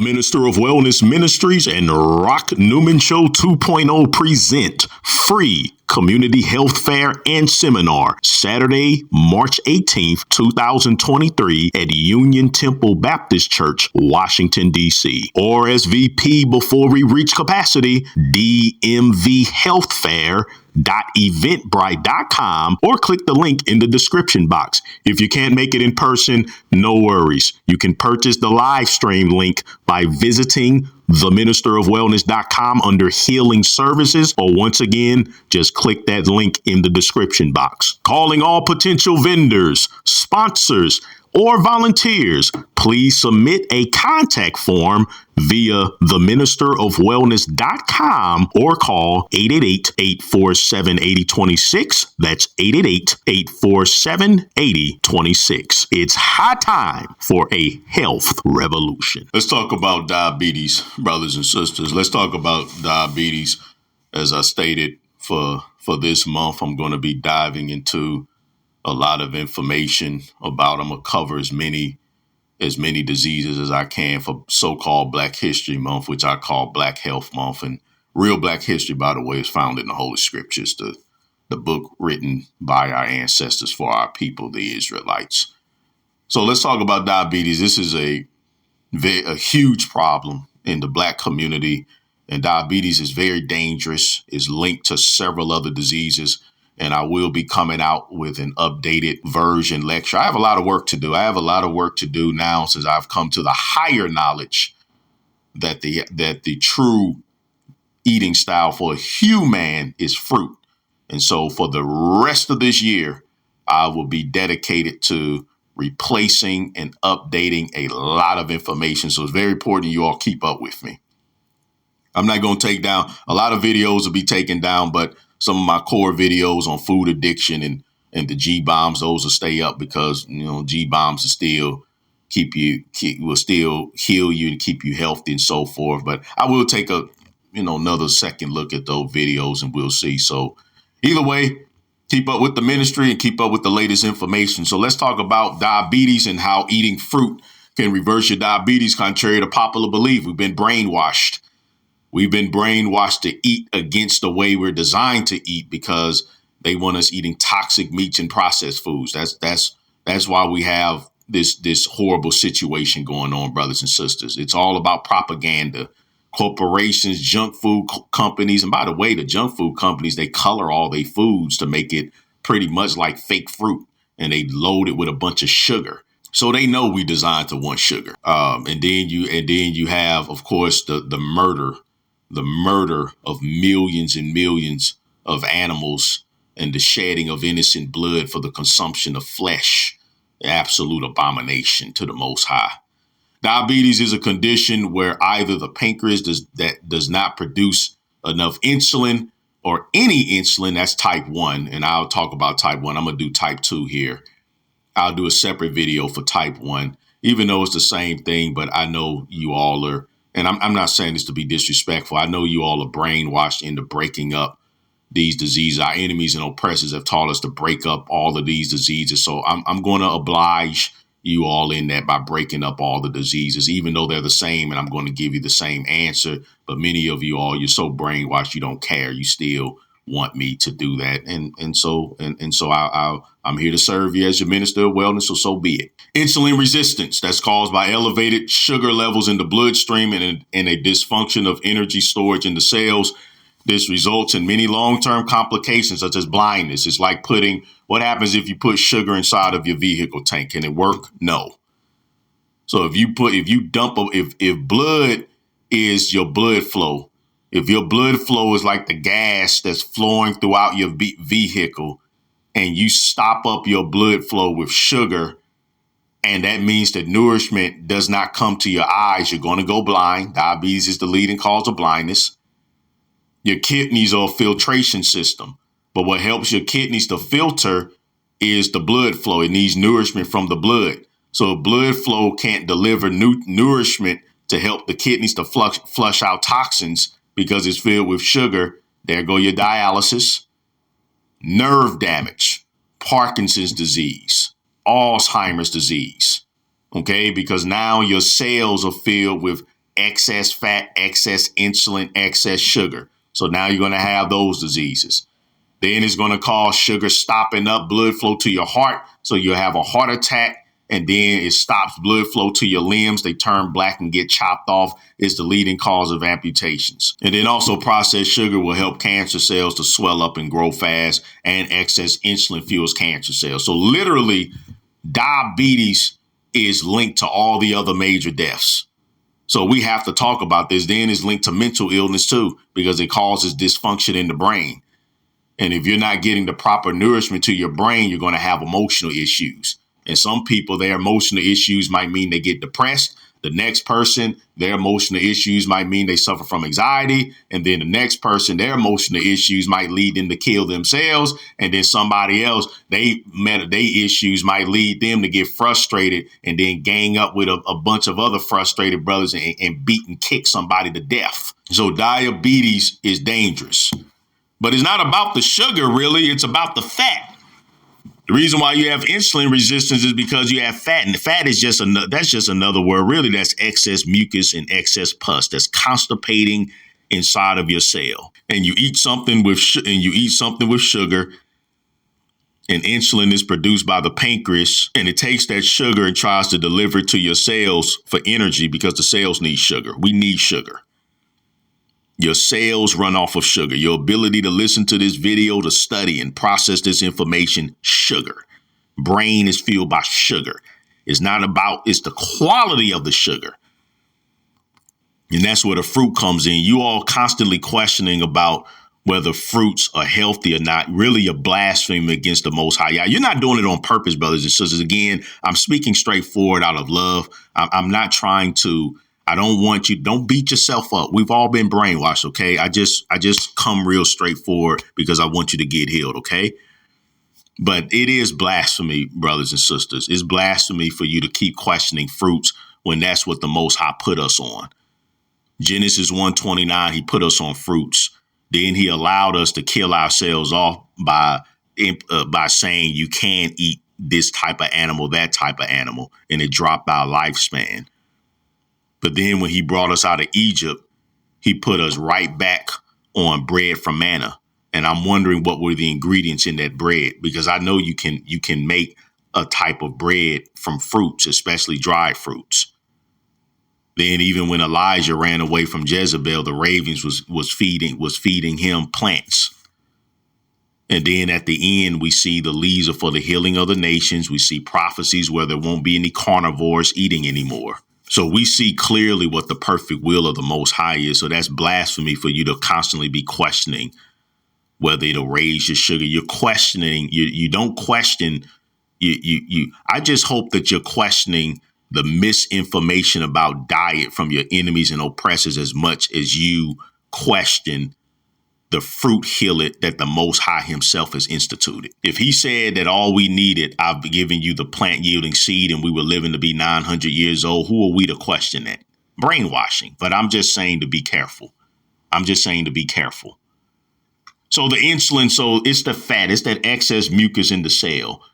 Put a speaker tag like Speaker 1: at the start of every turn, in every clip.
Speaker 1: Minister of Wellness Ministries and Rock Newman Show 2.0 present free community health fair and seminar Saturday, March 18th, 2023 at Union Temple Baptist Church, Washington, D.C. RSVP before we reach capacity, dmvhealthfair.eventbrite.com or click the link in the description box. If you can't make it in person, no worries. You can purchase the live stream link by visiting theministerofwellness.com under healing services, or once again, just click that link in the description box. Calling all potential vendors, sponsors, or volunteers, please submit a contact form via theministerofwellness.com or call 888-847-8026. That's 888-847-8026. It's high time for a health revolution. Let's talk about diabetes, brothers and sisters. Let's talk about diabetes. As I stated, for this month, I'm going to be diving into a lot of information about. I'm going to cover as many diseases as I can for so-called Black History Month, which I call Black Health Month. And real Black history, by the way, is found in the Holy Scriptures, the book written by our ancestors for our people, the Israelites. So let's talk about diabetes. This is a huge problem in the Black community, and diabetes is very dangerous. It's linked to several other diseases. And I will be coming out with an updated version lecture. I have a lot of work to do. I have a lot of work to do now since I've come to the higher knowledge that the true eating style for a human is fruit. And so for the rest of this year, I will be dedicated to replacing and updating a lot of information. So it's very important you all keep up with me. I'm not going to take down a lot of videos will be taken down, but some of my core videos on food addiction and the G-bombs, those will stay up because, G-bombs will still will still heal you and keep you healthy and so forth. But I will take another second look at those videos and we'll see. So either way, keep up with the ministry and keep up with the latest information. So let's talk about diabetes and how eating fruit can reverse your diabetes, contrary to popular belief. We've been brainwashed. We've been brainwashed to eat against the way we're designed to eat because they want us eating toxic meats and processed foods. That's why we have this horrible situation going on, brothers and sisters. It's all about propaganda. Corporations, junk food companies. And by the way, the junk food companies, they color all their foods to make it pretty much like fake fruit. And they load it with a bunch of sugar. So they know we designed to want sugar. And then you have, of course, the murder of millions and millions of animals and the shedding of innocent blood for the consumption of flesh, absolute abomination to the Most High. Diabetes is a condition where either the pancreas does not produce enough insulin or any insulin. That's type 1. And I'll talk about type 1. I'm going to do type 2 here. I'll do a separate video for type 1, even though it's the same thing. But I know you all are. And I'm not saying this to be disrespectful. I know you all are brainwashed into breaking up these diseases. Our enemies and oppressors have taught us to break up all of these diseases. So I'm going to oblige you all in that by breaking up all the diseases, even though they're the same. And I'm going to give you the same answer. But many of you all, you're so brainwashed, you don't care. You still want me to do that. And so I'm here to serve you as your minister of wellness. So be it. Insulin resistance, that's caused by elevated sugar levels in the bloodstream and a dysfunction of energy storage in the cells. This results in many long-term complications such as blindness. It's like what happens if you put sugar inside of your vehicle tank? Can it work? No. So if blood is your blood flow, if your blood flow is like the gas that's flowing throughout your vehicle and you stop up your blood flow with sugar, and that means that nourishment does not come to your eyes, you're going to go blind. Diabetes is the leading cause of blindness. Your kidneys are a filtration system, but what helps your kidneys to filter is the blood flow. It needs nourishment from the blood. So if blood flow can't deliver nourishment to help the kidneys to flush out toxins because it's filled with sugar, there go your dialysis, nerve damage, Parkinson's disease, Alzheimer's disease. Okay, because now your cells are filled with excess fat, excess insulin, excess sugar. So now you're going to have those diseases. Then it's going to cause sugar stopping up blood flow to your heart. So you'll have a heart attack, and then it stops blood flow to your limbs. They turn black and get chopped off. It's the leading cause of amputations. And then also processed sugar will help cancer cells to swell up and grow fast, and excess insulin fuels cancer cells. So literally, diabetes is linked to all the other major deaths. So we have to talk about this. Then it's linked to mental illness too, because it causes dysfunction in the brain. And if you're not getting the proper nourishment to your brain, you're going to have emotional issues. And some people, their emotional issues might mean they get depressed. The next person, their emotional issues might mean they suffer from anxiety. And then the next person, their emotional issues might lead them to kill themselves. And then somebody else, they issues might lead them to get frustrated and then gang up with a bunch of other frustrated brothers and beat and kick somebody to death. So diabetes is dangerous. But it's not about the sugar, really. It's about the fat. The reason why you have insulin resistance is because you have fat, and the fat is just another word. Really, that's excess mucus and excess pus that's constipating inside of your cell. And you eat something with sugar, and insulin is produced by the pancreas, and it takes that sugar and tries to deliver it to your cells for energy because the cells need sugar. We need sugar. Your cells run off of sugar. Your ability to listen to this video, to study and process this information, sugar. Brain is fueled by sugar. It's the quality of the sugar. And that's where the fruit comes in. You all constantly questioning about whether fruits are healthy or not. Really a blasphemy against the Most High. You're not doing it on purpose, brothers and sisters. Again, I'm speaking straightforward out of love. I'm not trying to. I don't want you. Don't beat yourself up. We've all been brainwashed. OK, I just come real straightforward because I want you to get healed. OK, but it is blasphemy, brothers and sisters. It's blasphemy for you to keep questioning fruits when that's what the Most High put us on. Genesis 1:29, he put us on fruits. Then he allowed us to kill ourselves off by saying you can't eat this type of animal, that type of animal, and it dropped our lifespan. But then when he brought us out of Egypt, he put us right back on bread from manna. And I'm wondering what were the ingredients in that bread, because I know you can make a type of bread from fruits, especially dried fruits. Then even when Elijah ran away from Jezebel, the ravens was feeding him plants. And then at the end, we see the leaves are for the healing of the nations. We see prophecies where there won't be any carnivores eating anymore. So we see clearly what the perfect will of the Most High is. So that's blasphemy for you to constantly be questioning whether it'll raise your sugar. You're questioning. You don't question. I just hope that you're questioning the misinformation about diet from your enemies and oppressors as much as you question the fruit healer that the Most High himself has instituted. If he said that all we needed, I've given you the plant yielding seed and we were living to be 900 years old, who are we to question that? Brainwashing. But I'm just saying to be careful. So the insulin, so it's the fat, it's that excess mucus in the cell.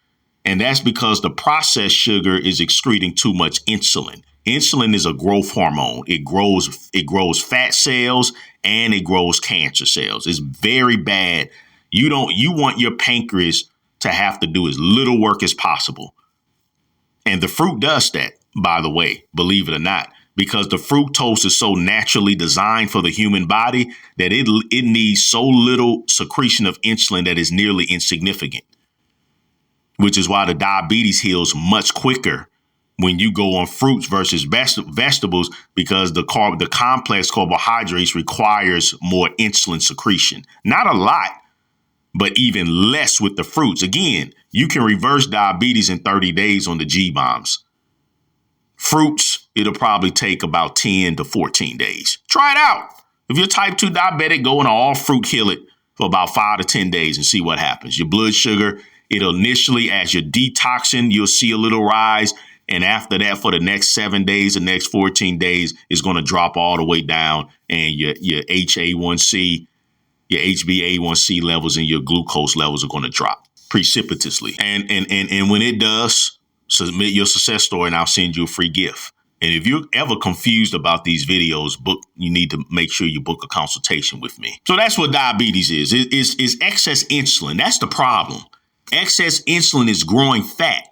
Speaker 1: And that's because the processed sugar is excreting too much insulin. Insulin is a growth hormone. It grows fat cells and it grows cancer cells. It's very bad. You want your pancreas to have to do as little work as possible. And the fruit does that, by the way, believe it or not, because the fructose is so naturally designed for the human body that it needs so little secretion of insulin that is nearly insignificant, which is why the diabetes heals much quicker when you go on fruits versus vegetables, because the complex carbohydrates requires more insulin secretion. Not a lot, but even less with the fruits. Again, you can reverse diabetes in 30 days on the G-bombs. Fruits, it'll probably take about 10 to 14 days. Try it out. If you're type 2 diabetic, go on an all fruit, kill it for about 5 to 10 days and see what happens. Your blood sugar, it'll initially, as you're detoxing, you'll see a little rise. And after that, for the next 7 days, the next 14 days, is going to drop all the way down. And your HA1C, your HbA1c levels and your glucose levels are going to drop precipitously. And when it does, submit your success story and I'll send you a free gift. And if you're ever confused about these videos, you need to make sure you book a consultation with me. So that's what diabetes is. It's excess insulin. That's the problem. Excess insulin is growing fat.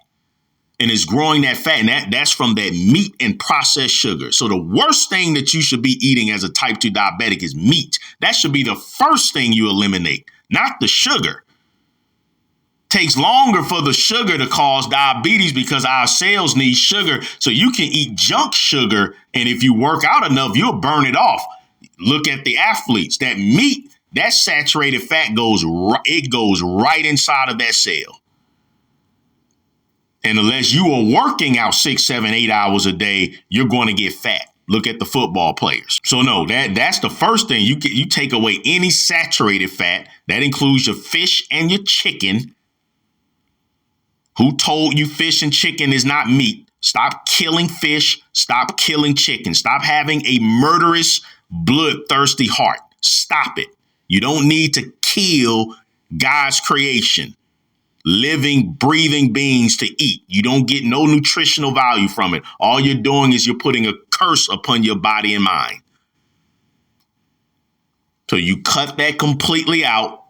Speaker 1: And it's growing that fat, and that's from that meat and processed sugar. So the worst thing that you should be eating as a type 2 diabetic is meat. That should be the first thing you eliminate, not the sugar. Takes longer for the sugar to cause diabetes because our cells need sugar. So you can eat junk sugar, and if you work out enough, you'll burn it off. Look at the athletes. That meat, that saturated fat goes right inside of that cell. And unless you are working out 6, 7, 8 hours a day, you're going to get fat. Look at the football players. So no, that's the first thing. You take away any saturated fat. That includes your fish and your chicken. Who told you fish and chicken is not meat? Stop killing fish. Stop killing chicken. Stop having a murderous, bloodthirsty heart. Stop it. You don't need to kill God's creation. Living, breathing beings to eat. You don't get no nutritional value from it. All you're doing is you're putting a curse upon your body and mind. So you cut that completely out.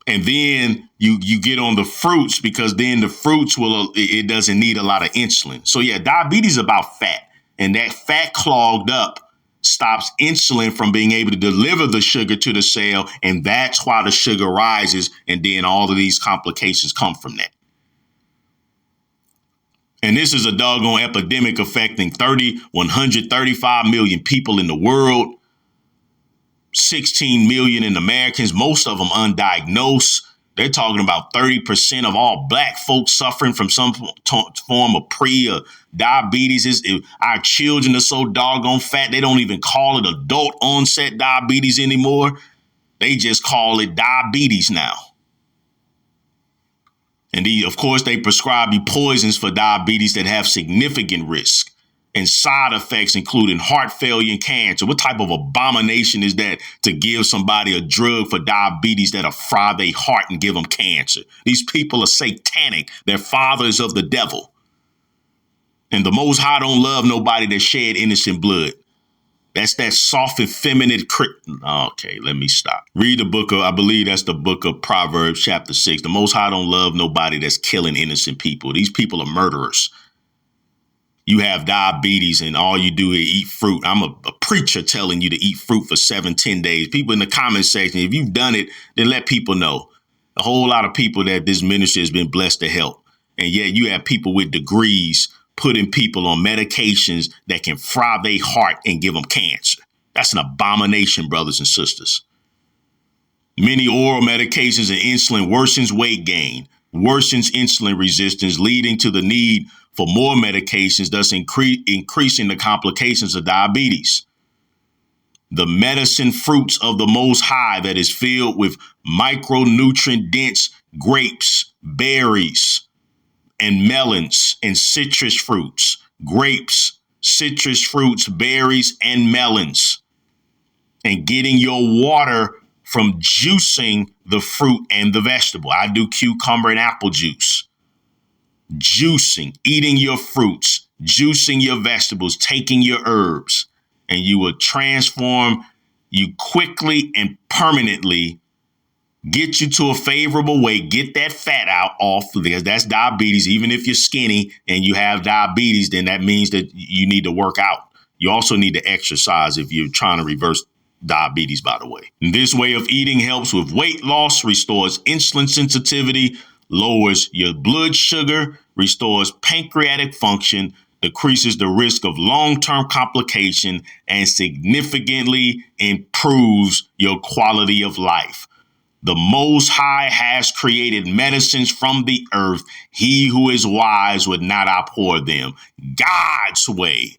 Speaker 1: And then you get on the fruits, because then the fruits it doesn't need a lot of insulin. So yeah, diabetes is about fat, and that fat clogged up stops insulin from being able to deliver the sugar to the cell. And that's why the sugar rises. And then all of these complications come from that. And this is a doggone epidemic affecting 135 million people in the world, 16 million in Americans, most of them undiagnosed. They're talking about 30% of all black folks suffering from some form of or diabetes. Our children are so doggone fat, they don't even call it adult onset diabetes anymore. They just call it diabetes now. And of course, they prescribe you poisons for diabetes that have significant risk and side effects, including heart failure and cancer. What type of abomination is that, to give somebody a drug for diabetes that'll fry their heart and give them cancer? These people are satanic. They're fathers of the devil. And the Most High don't love nobody that shed innocent blood. That's that soft, effeminate. Okay, let me stop. Read the book of, I believe that's the book of Proverbs, chapter 6. The Most High don't love nobody that's killing innocent people. These people are murderers. You have diabetes and all you do is eat fruit. I'm a preacher telling you to eat fruit for 7, 10 days. People in the comment section, if you've done it, then let people know. A whole lot of people that this ministry has been blessed to help. And yet you have people with degrees putting people on medications that can fry their heart and give them cancer. That's an abomination, brothers and sisters. Many oral medications and insulin worsens weight gain, worsens insulin resistance, leading to the need for more medications, thus increasing the complications of diabetes. The medicine fruits of the Most High that is filled with micronutrient-dense grapes, berries, and melons, and citrus fruits, grapes, citrus fruits, berries, and melons. And getting your water from juicing the fruit and the vegetable. I do cucumber and apple juice. Juicing, eating your fruits, juicing your vegetables, taking your herbs, and you will transform you quickly and permanently, get you to a favorable weight, get that fat out off, because that's diabetes. Even if you're skinny and you have diabetes, then that means that you need to work out. You also need to exercise if you're trying to reverse diabetes, by the way. And this way of eating helps with weight loss, restores insulin sensitivity, lowers your blood sugar, restores pancreatic function, decreases the risk of long-term complication, and significantly improves your quality of life. The Most High has created medicines from the earth. He who is wise would not abhor them. God's way,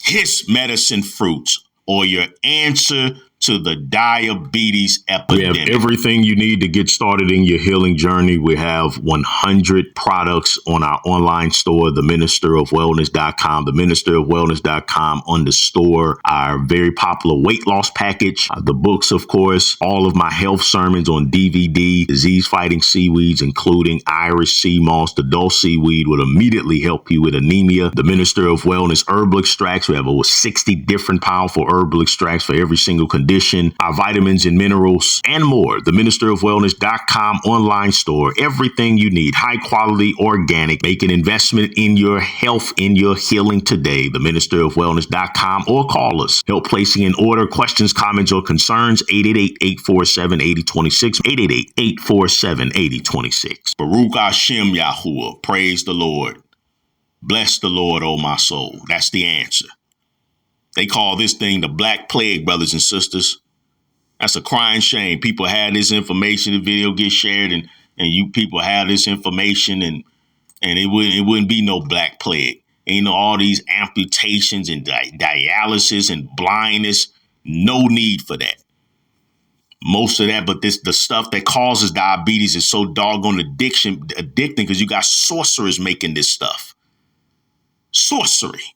Speaker 1: his medicine fruits, or your answer to the diabetes
Speaker 2: We
Speaker 1: epidemic.
Speaker 2: have everything you need to get started in your healing journey. We have 100 products on our online store, theministerofwellness.com, theministerofwellness.com on the store. Our very popular weight loss package, the books, of course, all of my health sermons on DVD, disease-fighting seaweeds, including Irish sea moss. The Dulce seaweed will immediately help you with anemia. The Minister of Wellness herbal extracts. We have over 60 different powerful herbal extracts for every single condition. Our vitamins and minerals and more. The ministerofwellness.com online store. Everything you need. High quality, organic. Make an investment in your health, in your healing today. The ministerofwellness.com or call us. Help placing an order. Questions, comments, or concerns. 888-847-8026. 888-847-8026.
Speaker 1: Baruch Hashem Yahuwah. Praise the Lord. Bless the Lord, O my soul. That's the answer. They call this thing the Black Plague, brothers and sisters. That's a crying shame. People have this information, the video gets shared, and you people have this information, and it wouldn't be no Black Plague. Ain't all these amputations and dialysis and blindness. No need for that. Most of that, but the stuff that causes diabetes is so doggone addicting because you got sorcerers making this stuff. Sorcery.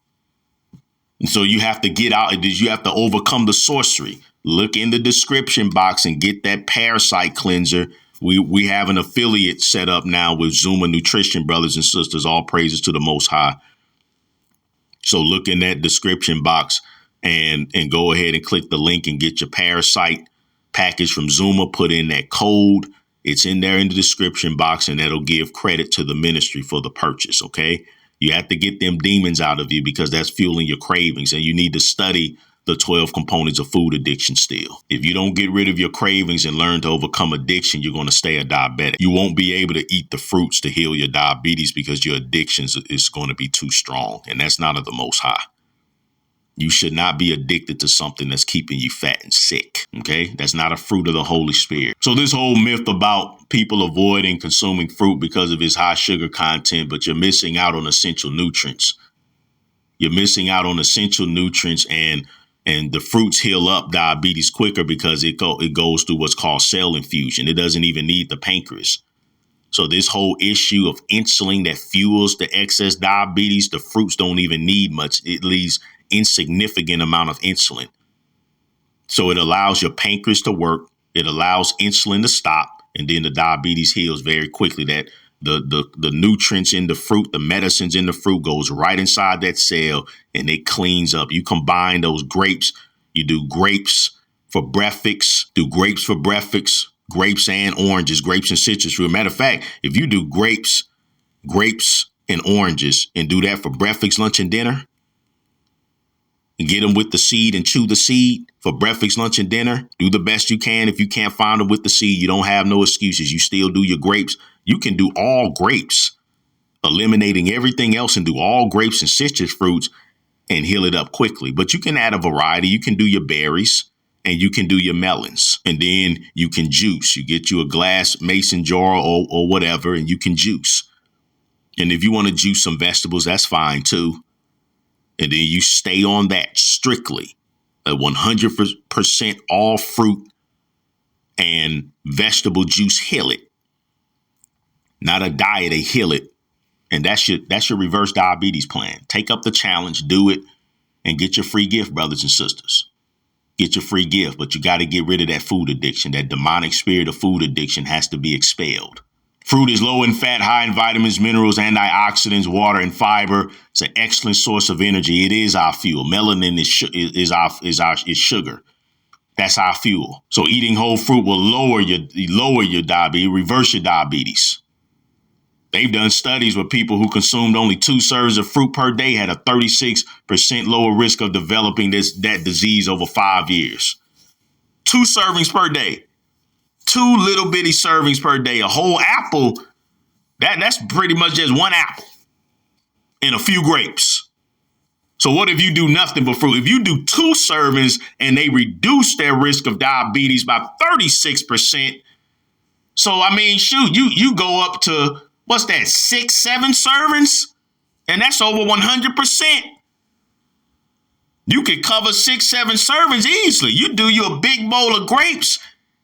Speaker 1: And so you have to get out. You have to overcome the sorcery. Look in the description box and get that parasite cleanser. We have an affiliate set up now with Zuma Nutrition, brothers and sisters. All praises to the Most High. So look in that description box and go ahead and click the link and get your parasite package from Zuma. Put in that code. It's in there in the description box, and that'll give credit to the ministry for the purchase. OK, you have to get them demons out of you because that's fueling your cravings, and you need to study the 12 components of food addiction still. If you don't get rid of your cravings and learn to overcome addiction, you're going to stay a diabetic. You won't be able to eat the fruits to heal your diabetes because your addictions is going to be too strong. And that's not of the Most High. You should not be addicted to something that's keeping you fat and sick. OK, that's not a fruit of the Holy Spirit. So this whole myth about people avoiding consuming fruit because of its high sugar content, but you're missing out on essential nutrients. You're missing out on essential nutrients, and the fruits heal up diabetes quicker because it goes through what's called cell infusion. It doesn't even need the pancreas. So this whole issue of insulin that fuels the excess diabetes, the fruits don't even need much. It leaves insignificant amount of insulin. So it allows your pancreas to work. It allows insulin to stop. And then the diabetes heals very quickly. That the nutrients in the fruit, the medicines in the fruit goes right inside that cell and it cleans up. You combine those grapes. You do grapes for breakfast, grapes and oranges, grapes and citrus fruit. Matter of fact, if you do grapes and oranges and do that for breakfast, lunch, and dinner, and get them with the seed and chew the seed for breakfast, lunch, and dinner, do the best you can. If you can't find them with the seed, you don't have no excuses. You still do your grapes. You can do all grapes, eliminating everything else, and do all grapes and citrus fruits and heal it up quickly. But you can add a variety. You can do your berries and you can do your melons, and then you can juice. You get you a glass mason jar or whatever, and you can juice. And if you want to juice some vegetables, that's fine too. And then you stay on that strictly, 100% all fruit and vegetable juice. Heal it, not a diet. They heal it, and that's your reverse diabetes plan. Take up the challenge, do it, and get your free gift, brothers and sisters. Get your free gift, but you got to get rid of that food addiction. That demonic spirit of food addiction has to be expelled. Fruit is low in fat, high in vitamins, minerals, antioxidants, water, and fiber. It's an excellent source of energy. It is our fuel. Melanin is sugar. That's our fuel. So eating whole fruit will lower your diabetes, reverse your diabetes. They've done studies where people who consumed only 2 servings of fruit per day had a 36% lower risk of developing that disease over 5 years. 2 servings per day. 2 little bitty servings per day. A whole apple, that's pretty much just 1 apple and a few grapes. So what if you do nothing but fruit? If you do 2 servings and they reduce their risk of diabetes by 36%. So, I mean, shoot, you go up to, what's that, 6, 7 servings? And that's over 100%. You could cover 6-7 servings easily. You do you a big bowl of grapes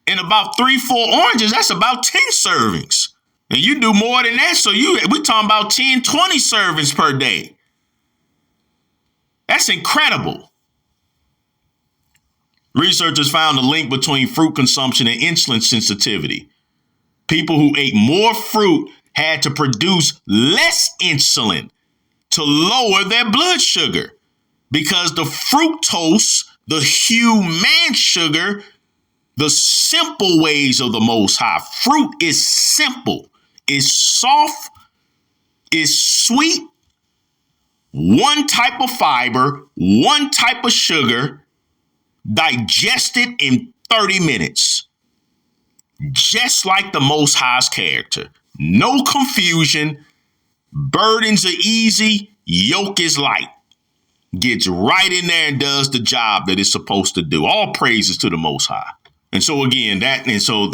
Speaker 1: and about 3-4 oranges. That's about 10 servings. And you do more than that. So we talking about 10-20 servings per day. That's incredible. Researchers found a link between fruit consumption and insulin sensitivity. People who ate more fruit had to produce less insulin to lower their blood sugar because the fructose, the human sugar, the simple ways of the Most High. Fruit is simple, it's soft, it's sweet, one type of fiber, one type of sugar, digested in 30 minutes. Just like the Most High's character. No confusion. Burdens are easy. Yoke is light. Gets right in there and does the job that it's supposed to do. All praises to the Most High. And so again, that's your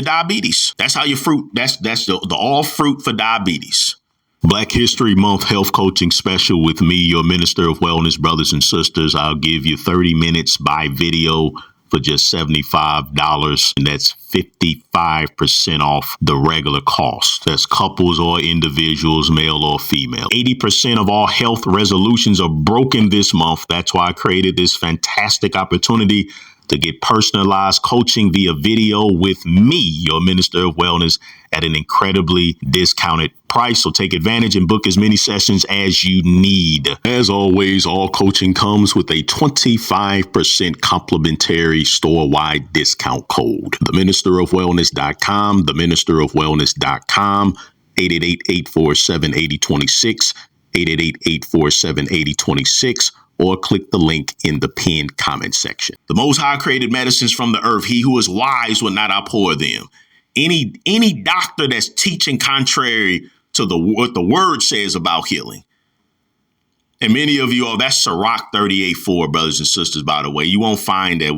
Speaker 1: diabetes. That's how your fruit. That's the all fruit for diabetes.
Speaker 2: Black History Month health coaching special with me, your Minister of Wellness, brothers and sisters. I'll give you 30 minutes by video for just $75, and that's 55% off the regular cost. That's couples or individuals, male or female. 80% of all health resolutions are broken this month. That's why I created this fantastic opportunity to get personalized coaching via video with me, your Minister of Wellness, at an incredibly discounted price. So take advantage and book as many sessions as you need. As always, all coaching comes with a 25% complimentary store-wide discount code. TheMinisterofWellness.com, TheMinisterofWellness.com, 888-847-8026, 888-847-8026. Or click the link in the pinned comment section. The Most High created medicines from the earth. He who is wise will not abhor them. Any doctor that's teaching contrary to what the word says about healing. And many of you, that's Sirach 38:4, brothers and sisters, by the way. You won't find that.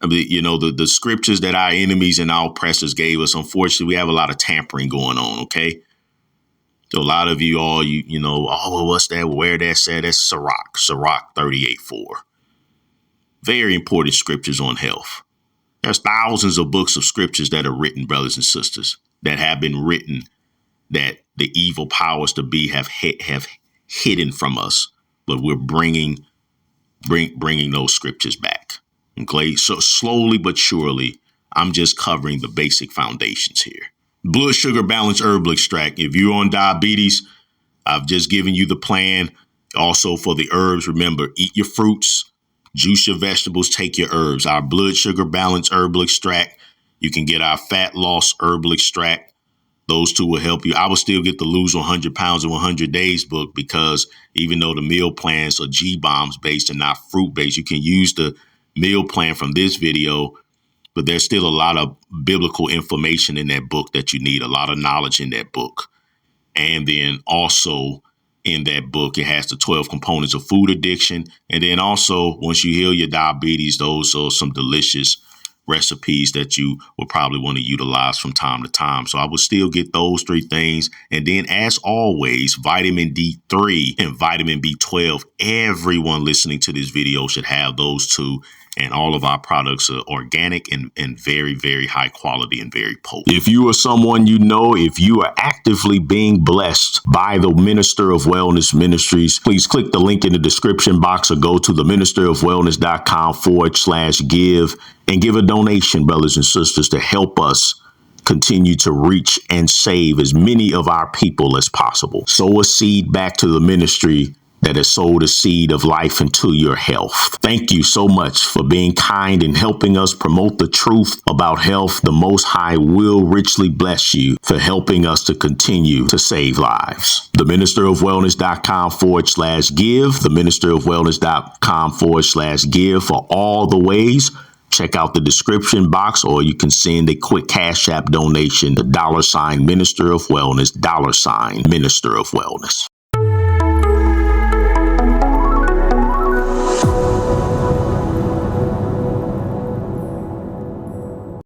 Speaker 2: The scriptures that our enemies and our oppressors gave us, unfortunately, we have a lot of tampering going on, okay? So a lot of you all, what's that? Where that's at? That's Sirach 38:4. Very important scriptures on health. There's thousands of books of scriptures that are written, brothers and sisters, that have been written that the evil powers to be have hidden from us, but we're bringing those scriptures back. Okay, so slowly but surely, I'm just covering the basic foundations here. Blood sugar balance herbal extract. If you're on diabetes, I've just given you the plan. Also for the herbs, remember, eat your fruits, juice your vegetables, take your herbs. Our blood sugar balance herbal extract. You can get our fat loss herbal extract. Those two will help you. I will still get the Lose 100 Pounds in 100 Days book because even though the meal plans are G-bombs based and not fruit based, you can use the meal plan from this video. But there's still a lot of biblical information in that book that you need, a lot of knowledge in that book. And then also in that book, it has the 12 components of food addiction. And then also, once you heal your diabetes, those are some delicious recipes that you will probably want to utilize from time to time. So I will still get those 3 things. And then as always, vitamin D3 and vitamin B12. Everyone listening to this video should have those 2. And all of our products are organic and very, very high quality and very potent. If you are someone if you are actively being blessed by the Minister of Wellness Ministries, please click the link in the description box or go to theministerofwellness.com/give and give a donation, brothers and sisters, to help us continue to reach and save as many of our people as possible. Sow a seed back to the ministry that has sowed a seed of life into your health. Thank you so much for being kind and helping us promote the truth about health. The Most High will richly bless you for helping us to continue to save lives. TheMinisterofWellness.com/give, TheMinisterofWellness.com/give for all the ways. Check out the description box, or you can send a quick Cash App donation to $Minister of Wellness, $Minister of Wellness.